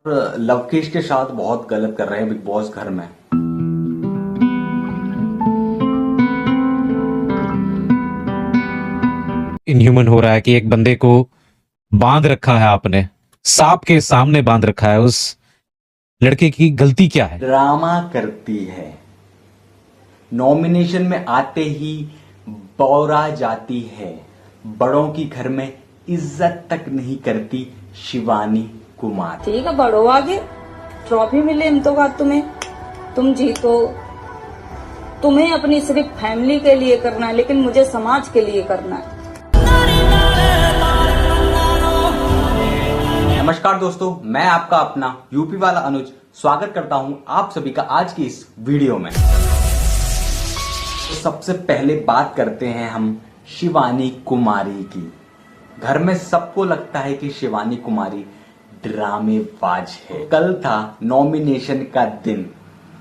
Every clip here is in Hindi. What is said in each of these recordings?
लवकेश के साथ बहुत गलत कर रहे हैं बिग बॉस घर में। इनह्यूमन हो रहा है कि एक बंदे को बांध रखा है, आपने सांप के सामने बांध रखा है। उस लड़के की गलती क्या है? ड्रामा करती है, नॉमिनेशन में आते ही बौरा जाती है, बड़ों की घर में इज्जत तक नहीं करती शिवानी कुमार। ठीक है, बढ़ो आगे, ट्रॉफी मिले इम्तोगात तुम्हें, तुम जीतो। तुम्हें अपनी सिर्फ फैमिली के लिए करना है, लेकिन मुझे समाज के लिए करना है। नमस्कार दोस्तों, मैं आपका अपना यूपी वाला अनुज स्वागत करता हूं आप सभी का आज की इस वीडियो में। तो सबसे पहले बात करते हैं हम शिवानी कुमारी की। घर में सबको लगता है कि शिवानी कुमारी ड्रामेबाज है। कल था नॉमिनेशन का दिन।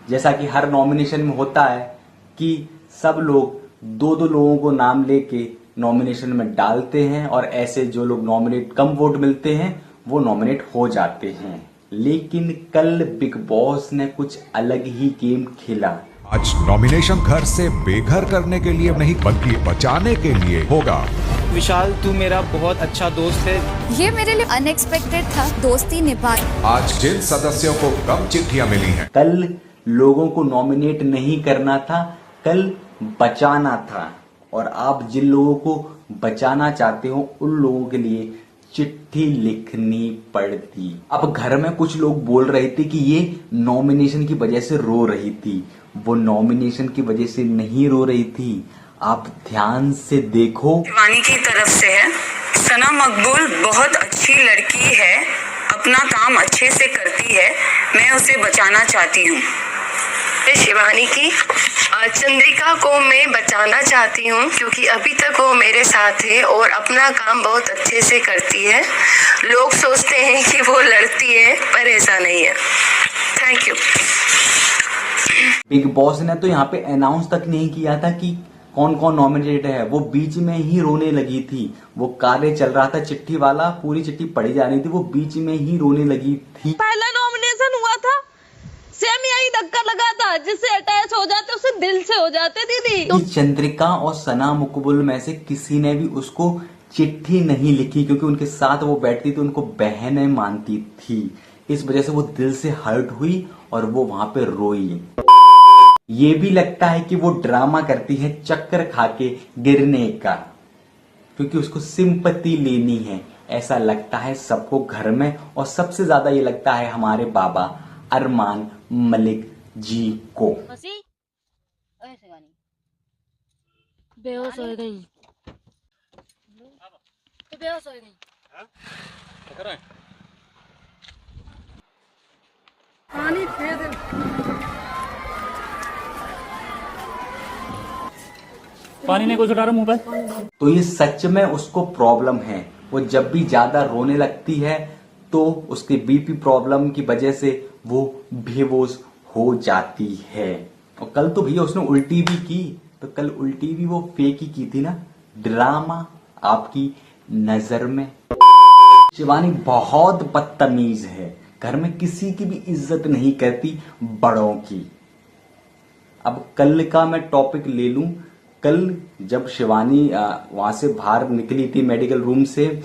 जैसा कि हर नॉमिनेशन में होता है कि सब लोग दो दो लोगों को नाम लेके नॉमिनेशन में डालते हैं और ऐसे जो लोग नॉमिनेट कम वोट मिलते हैं वो नॉमिनेट हो जाते हैं। लेकिन कल बिग बॉस ने कुछ अलग ही गेम खेला। आज नॉमिनेशन घर से बेघर करने के लिए नहीं बल्कि बचाने के लिए होगा। विशाल, तू मेरा बहुत अच्छा दोस्त है। ये मेरे लिए अनएक्सपेक्टेड था, दोस्ती निभाई। आज जिन सदस्यों को कम चिट्ठियां मिली हैं, कल लोगों को नॉमिनेट नहीं करना था, कल बचाना था। और आप जिन लोगों को बचाना चाहते हो उन लोगों के लिए चिट्ठी लिखनी पड़ती। अब घर में कुछ लोग बोल रहे थे कि ये नॉमिनेशन की वजह से रो रही थी। वो नॉमिनेशन की वजह से नहीं रो रही थी, आप ध्यान से देखो। शिवानी की तरफ से है। सना मकबूल बहुत अच्छी लड़की है, अपना काम अच्छे से करती है, मैं उसे बचाना चाहती हूँ। शिवानी की चंद्रिका को मैं बचाना चाहती हूँ क्योंकि अभी तक वो मेरे साथ है और अपना काम बहुत अच्छे से करती है। लोग सोचते हैं कि वो लड़ती है, पर ऐसा नहीं है। Thank you. बिग बॉस ने तो यहाँ पे अनाउंस तक नहीं किया था कि कौन कौन नॉमिनेटेड है। वो बीच में ही रोने लगी थी। वो कार्य चल रहा था चिट्ठी वाला, पूरी चिट्ठी पढ़ी जा रही थी, वो बीच में ही रोने लगी थी। पहला नॉमिनेशन हुआ था, सेम यही धक्का लगा था, जिससे अटैच हो जाते उसे दिल से हो जाते दीदी। चंद्रिका और सना मुकबुल में से किसी ने भी उसको चिट्ठी नहीं लिखी क्योंकि उनके साथ वो बैठती थी, उनको बहनें मानती थी। इस वजह से वो दिल से हर्ट हुई और वो वहां पे रोई। ये भी लगता है कि वो ड्रामा करती है चक्कर खा के गिरने का, क्योंकि उसको सिंपैथी लेनी है, ऐसा लगता है सबको घर में। और सबसे ज्यादा ये लगता है हमारे बाबा अरमान मलिक जी को। बेहोश हो गई, बेहोश हो गई। पानी फेंक पानी ने कुछ उठा रहा मुंह पर। तो ये सच में उसको प्रॉब्लम है। वो जब भी ज्यादा रोने लगती है तो उसके बीपी प्रॉब्लम की वजह से वो बेहोश हो जाती है। और कल तो भैया उसने उल्टी भी की, तो कल उल्टी भी वो फेक ही की थी ना, ड्रामा आपकी नजर में। शिवानी बहुत बदतमीज है, घर में किसी की भी इज्जत नहीं करती, बड़ों की। अब कल का मैं टॉपिक ले लूं। कल जब शिवानी वहां से बाहर निकली थी मेडिकल रूम से,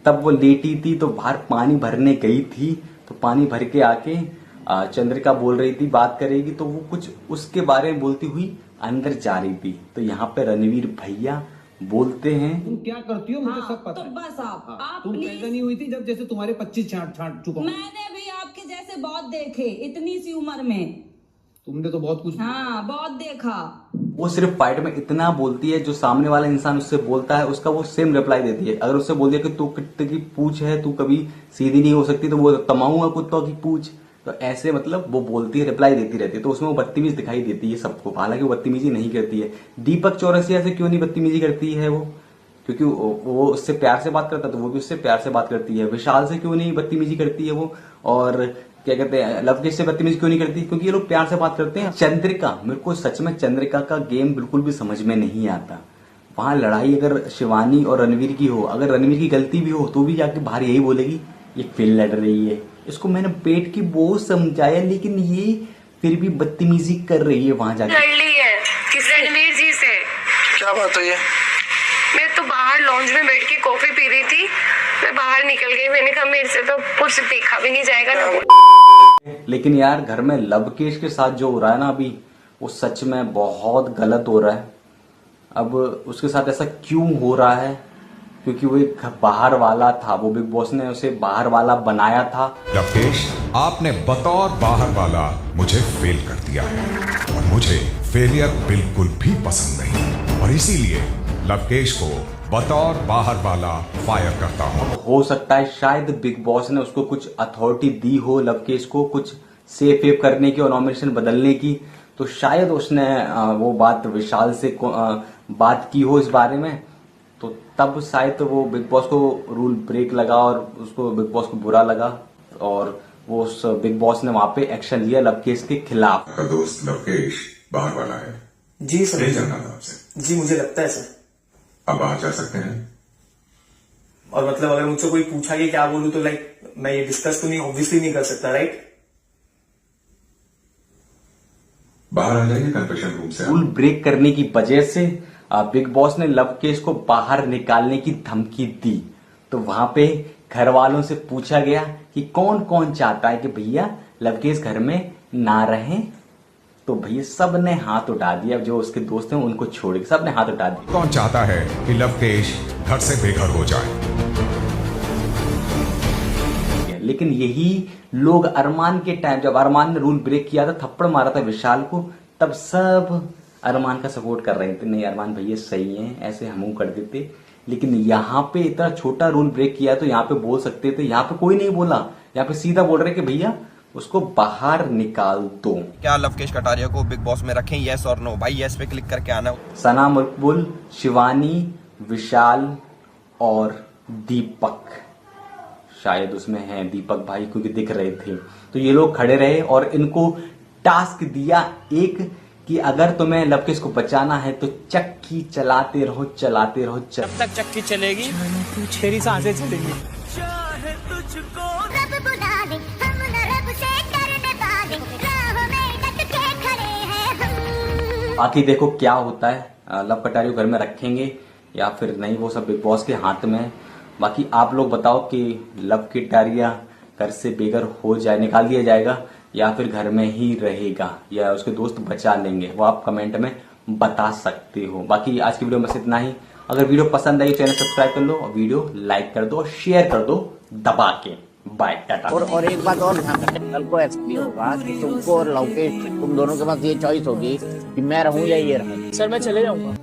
तब वो लेटी थी तो बाहर पानी भरने गई थी। तो पानी भर के आके चंद्रिका बोल रही थी बात करेगी, तो वो कुछ उसके बारे में बोलती हुई अंदर जा रही थी। तो यहाँ पे रणवीर भैया बोलते हैं, तुम क्या करती हो मुझे सब पता तो है। बस आप तुम पैदा नहीं हुई थी जब जैसे तुम्हारे 25 छाट चुका हूं। मैंने भी आपके जैसे बहुत देखे इतनी सी उम्र में। तुमने तो बहुत कुछ। हाँ, बहुत देखा। वो सिर्फ फाइट में इतना बोलती है, जो सामने वाला इंसान उससे बोलता है उसका वो सेम रिप्लाई देती है। अगर उससे बोल दिया कि तू कुत्ते की पूछ है, तू कभी सीधी नहीं हो सकती, तो वो तमाऊंगा कुत्तों की पूछ। तो ऐसे मतलब वो बोलती है, रिप्लाई देती रहती है। तो उसमें वो बदतमीज दिखाई देती है सबको, हालांकि वो बदतमीजी नहीं करती है। दीपक चौरसिया से क्यों नहीं बदतमीजी करती है वो? क्योंकि वो उससे प्यार से बात करता, तो वो भी उससे प्यार से बात करती है। विशाल से क्यों नहीं बदतमीजी करती है वो? और क्या कहते हैं, लवकेश से बदतमीजी क्यों नहीं करती? क्योंकि ये लोग प्यार से बात करते हैं। चंद्रिका, मेरे को सच में चंद्रिका का गेम बिल्कुल भी समझ में नहीं आता। वहां लड़ाई अगर शिवानी और रणवीर की हो, अगर रणवीर की गलती भी हो तो भी जाके बाहर यही बोलेगी ये फिर लड़ रही है, इसको मैंने पेट की बहुत समझाया, लेकिन ये फिर भी बदतमीजी कर रही है वहां जाके। लड़ ली है किस रणवीर जी से। क्या बात हुई है? मैं तो बाहर लॉन्ज में बैठ के कॉफी पी रही थी, मैं बाहर निकल गई। मैंने कहा मेरे से तो कुछ देखा भी नहीं जाएगा ना। लेकिन यार घर में लवकेश के साथ जो हो रहा है ना अभी, वो सच में बहुत गलत हो रहा है। अब उसके साथ ऐसा क्यों हो रहा है? क्योंकि वो एक बाहर वाला था, वो बिग बॉस ने उसे बाहर वाला बनाया था। लवकेश, आपने बतौर बाहर वाला मुझे फेल कर दिया है और मुझे फेलियर बिल्कुल भी पसंद नहीं, और इसीलिए लवकेश को बतौर बाहर वाला फायर करता हूं। हो सकता है शायद बिग बॉस ने उसको कुछ अथॉरिटी दी हो लवकेश को कुछ सेफ वेफ करने की और नॉमिनेशन बदलने की, तो शायद उसने वो बात विशाल से बात की हो इस बारे में, तो तब शायद वो बिग बॉस को रूल ब्रेक लगा और उसको बिग बॉस को बुरा लगा और वो उस बिग बॉस ने वहां पे एक्शन लिया लवकेश के खिलाफ। आपका दोस्त लवकेश बाहर वाला है? जी सर। नहीं जानना था आपसे। जी मुझे लगता है सर। अब बाहर जा सकते हैं? और मतलब अगर मुझसे कोई पूछा कि क्या बोलूं तो लाइक मैं ये डिस्कस तो नहीं ऑब्वियसली नहीं कर सकता, राइट? बाहर आ जाइए कन्फेशन रूम से। रूल ब्रेक करने की वजह से बिग बॉस ने लवकेश को बाहर निकालने की धमकी दी। तो वहां पे घर वालों से पूछा गया कि कौन कौन चाहता है कि भैया लवकेश घर में ना रहे, तो भैया सब ने हाथ उठा दिया। जो उसके दोस्त हैं उनको छोड़ के सब ने हाथ उठा दिया। कौन चाहता है कि लवकेश घर से बेघर हो जाए? लेकिन यही लोग अरमान के टाइम, जब अरमान ने रूल ब्रेक किया था, थप्पड़ मारा था विशाल को, तब सब अरमान का सपोर्ट कर रहे थे, नहीं अरमान भैया सही है, ऐसे हम कर देते। लेकिन यहाँ पे इतना छोटा रूल ब्रेक किया तो यहाँ पे बोल सकते थे, यहाँ पे कोई नहीं बोला, यहाँ पे सीधा बोल रहे कि भैया उसको बाहर निकाल दो। क्या लवकेश कटारिया को बिग बॉस में रखें, यस और नो? भाई यस पे क्लिक करके आना। सना मकबूल, शिवानी, विशाल और दीपक, शायद उसमें हैं दीपक भाई क्योंकि दिख रहे थे, तो ये लोग खड़े रहे और इनको टास्क दिया एक कि अगर तुम्हें लवकेश को बचाना है तो चक्की चलाते रहो चलाते रहो। जब तक चक्की चलेगी तेरी सांसें चलेंगी। बाकी देखो क्या होता है, लव कटारिया घर में रखेंगे या फिर नहीं, वो सब बिग बॉस के हाथ में है। बाकी आप लोग बताओ कि लव कटारिया घर से बेघर हो जाए, निकाल दिया जाएगा या फिर घर में ही रहेगा या उसके दोस्त बचा लेंगे, वो आप कमेंट में बता सकते हो। बाकी आज की वीडियो में बस इतना ही। अगर वीडियो पसंद आई चैनल सब्सक्राइब कर लो और वीडियो लाइक कर दो और शेयर कर दो दबा के। बाय, टाटा। और एक बात और ध्यान रखें, कल को ऐसा भी होगा कि तुमको और लवकेश, तुम दोनों के पास ये चॉइस होगी कि मैं रहूं या ये रहूं। सर मैं चले जाऊंगा।